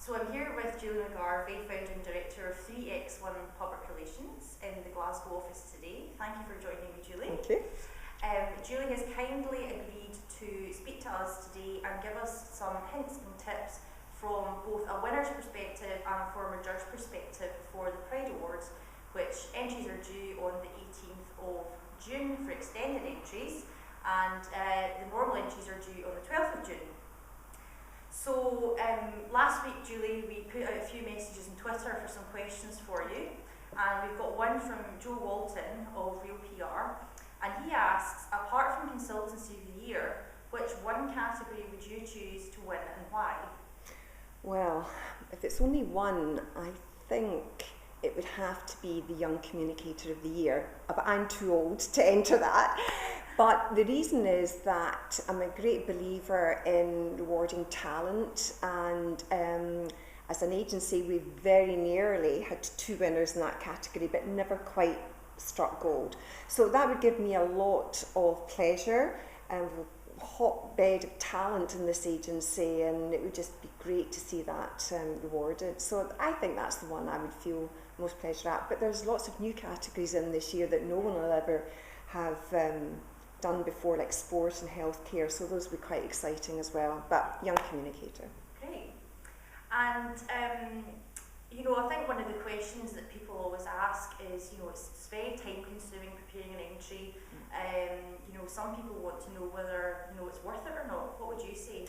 So I'm here with Julie McGarvey, founder and director of 3x1 Public Relations in the Glasgow office today. Thank you for joining me, Julie. Thank you. Julie has kindly agreed to speak to us today and give us some hints and tips from both a winner's perspective and a former judge perspective for the Pride Awards, which entries are due on the 18th of June for extended entries, and the normal entries are due on the 12th of June. So last week, Julie, we put out a few messages on Twitter for some questions for you, and we've got one from Joe Walton of Real PR, and he asks, apart from Consultancy of the Year, which one category would you choose to win and why? Well, if it's only one, I think it would have to be the Young Communicator of the Year. But I'm too old to enter that. But the reason is that I'm a great believer in rewarding talent, and as an agency we very nearly had 2 winners in that category but never quite struck gold. So that would give me a lot of pleasure and a hotbed of talent in this agency, and it would just be great to see that rewarded. So I think that's the one I would feel most pleasure at. But there's lots of new categories in this year that no one will ever have done before, like sport and healthcare, so those would be quite exciting as well. But Young Communicator. Great. And I think one of the questions that people always ask is, it's very time consuming preparing an entry. Some people want to know whether it's worth it or not. What would you say?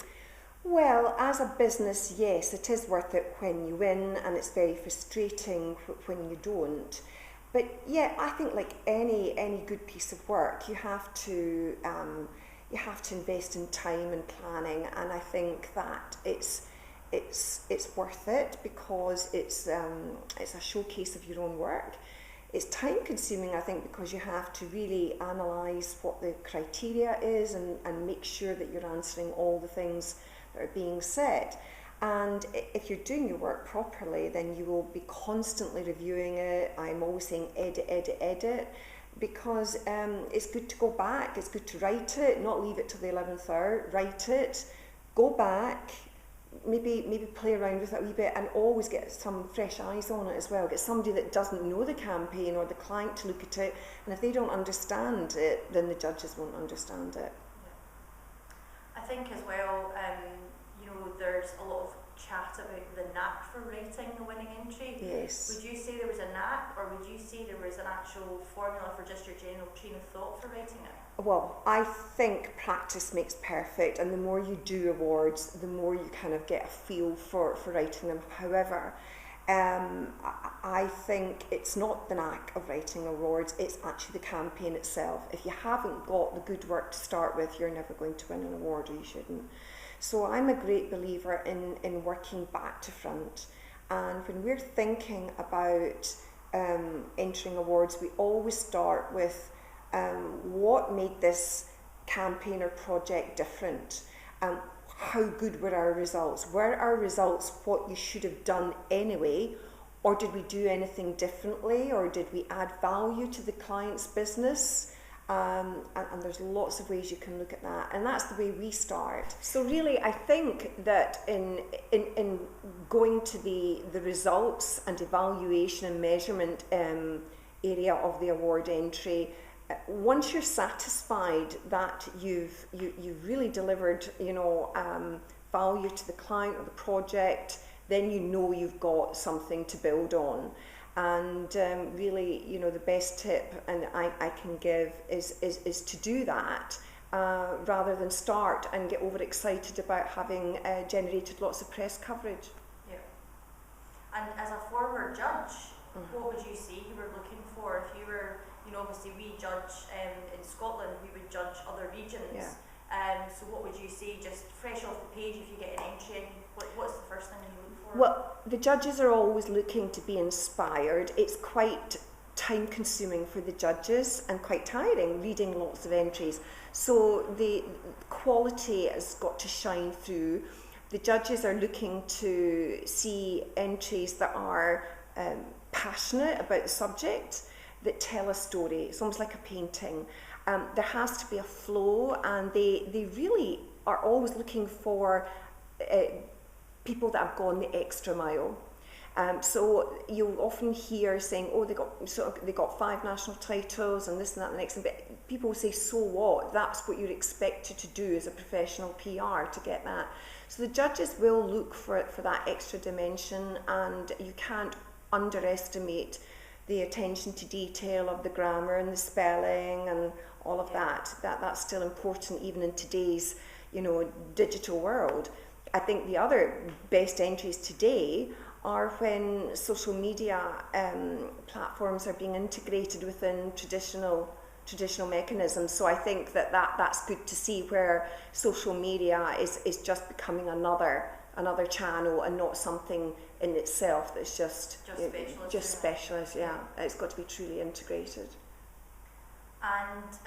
Well, as a business, yes, it is worth it when you win, and it's very frustrating when you don't. But yeah, I think like any good piece of work, you have to invest in time and planning, and I think that it's worth it because it's a showcase of your own work. It's time consuming, I think, because you have to really analyse what the criteria is and make sure that you're answering all the things that are being said. And if you're doing your work properly, then you will be constantly reviewing it. I'm always saying edit, because it's good to go back, it's good to write it, not leave it till the 11th hour, write it, go back, maybe play around with it a wee bit, and always get some fresh eyes on it as well. Get somebody that doesn't know the campaign or the client to look at it, and if they don't understand it, then the judges won't understand it. Yeah. I think as well, there's a lot of chat about the knack for writing the winning entry. Yes. Would you say there was a knack, or would you say there was an actual formula for just your general train of thought for writing it? Well, I think practice makes perfect, and the more you do awards, the more you kind of get a feel for writing them. However, I think it's not the knack of writing awards, it's actually the campaign itself. If you haven't got the good work to start with, you're never going to win an award, or you shouldn't. So I'm a great believer in working back to front, and when we're thinking about entering awards, we always start with what made this campaign or project different. How good were our results? Were our results what you should have done anyway, or did we do anything differently, or did we add value to the client's business? And there's lots of ways you can look at that, and that's the way we start. So really, I think that in going to the results and evaluation and measurement area of the award entry, once you're satisfied that you've really delivered value to the client or the project, then you've got something to build on. And really, the best tip and I can give is to do that rather than start and get overexcited about having generated lots of press coverage. Yeah. And as a former judge, what would you say you were looking for? If you were, obviously we judge in Scotland, we would judge other regions. Yeah. So what would you say, just fresh off the page, if you get an entry in, what's the first thing you look for? Well, the judges are always looking to be inspired. It's quite time consuming for the judges and quite tiring reading lots of entries. So the quality has got to shine through. The judges are looking to see entries that are passionate about the subject, that tell a story. It's almost like a painting. There has to be a flow, and they really are always looking for people that have gone the extra mile. So you'll often hear saying, oh, they got 5 national titles and this and that and the next. But people will say, so what? That's what you're expected to do as a professional PR to get that. So the judges will look for that extra dimension, and you can't underestimate the attention to detail of the grammar and the spelling and all of that. That's still important even in today's, digital world. I think the other best entries today are when social media platforms are being integrated within traditional mechanisms. So I think that's good to see, where social media is just becoming another channel and not something in itself that's just specialist. Yeah, it's got to be truly integrated. And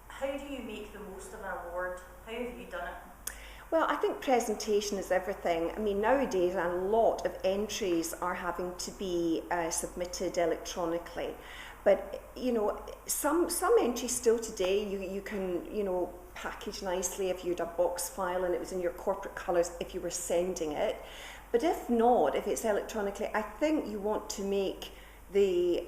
how do you make the most of an award? How have you done it? Well, I think presentation is everything. I mean, nowadays a lot of entries are having to be submitted electronically. But, some entries still today, you can, package nicely if you had a box file and it was in your corporate colours if you were sending it. But if not, if it's electronically, I think you want to make the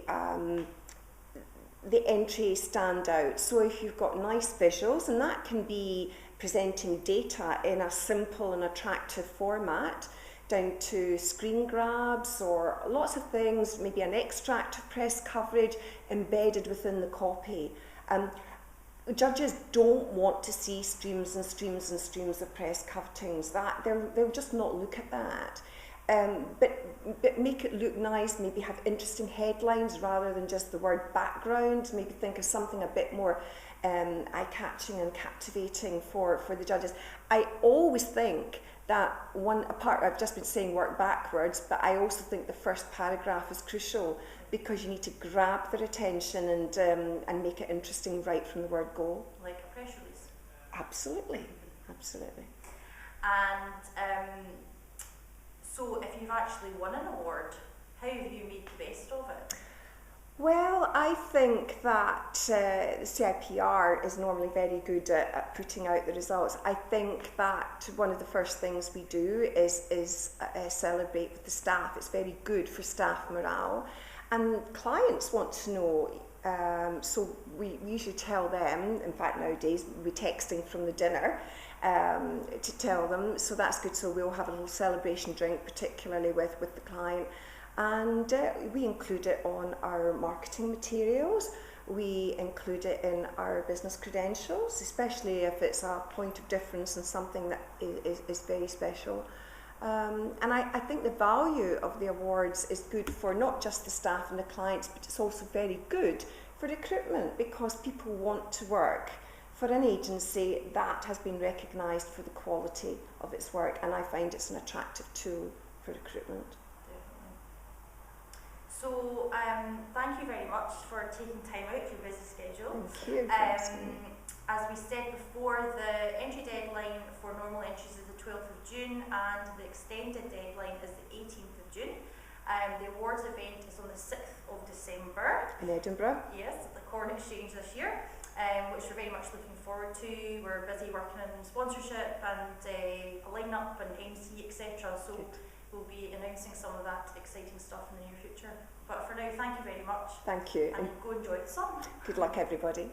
entry stand out. So if you've got nice visuals, and that can be presenting data in a simple and attractive format, down to screen grabs or lots of things, maybe an extract of press coverage embedded within the copy. Judges don't want to see streams and streams and streams of press cuttings. They'll just not look at that. But make it look nice, maybe have interesting headlines rather than just the word background. Maybe think of something a bit more eye-catching and captivating for the judges. I always think that I've just been saying work backwards, but I also think the first paragraph is crucial, because you need to grab their attention and make it interesting right from the word go. Like a press release. Absolutely, absolutely. And so if you've actually won an award, how have you made the best of it? Well, I think that the CIPR is normally very good at putting out the results. I think that one of the first things we do is celebrate with the staff. It's very good for staff morale. And clients want to know, so we usually tell them, in fact nowadays we're texting from the dinner to tell them, so that's good. So we'll have a little celebration drink, particularly with the client. And we include it on our marketing materials. We include it in our business credentials, especially if it's a point of difference and something that is very special. And I think the value of the awards is good for not just the staff and the clients, but it's also very good for recruitment, because people want to work for an agency that has been recognised for the quality of its work, and I find it's an attractive tool for recruitment. So, thank you very much for taking time out of your busy schedule. Thank you. As we said before, the entry deadline for normal entries is the 12th of June, and the extended deadline is the 18th of June. The awards event is on the 6th of December. In Edinburgh. Yes, at the Corn Exchange this year, which we're very much looking forward to. We're busy working on sponsorship and a line-up and MC, etc. So we'll be announcing some of that exciting stuff in the near future. But for now, thank you very much. Thank you. And go enjoy the sun. Good luck, everybody.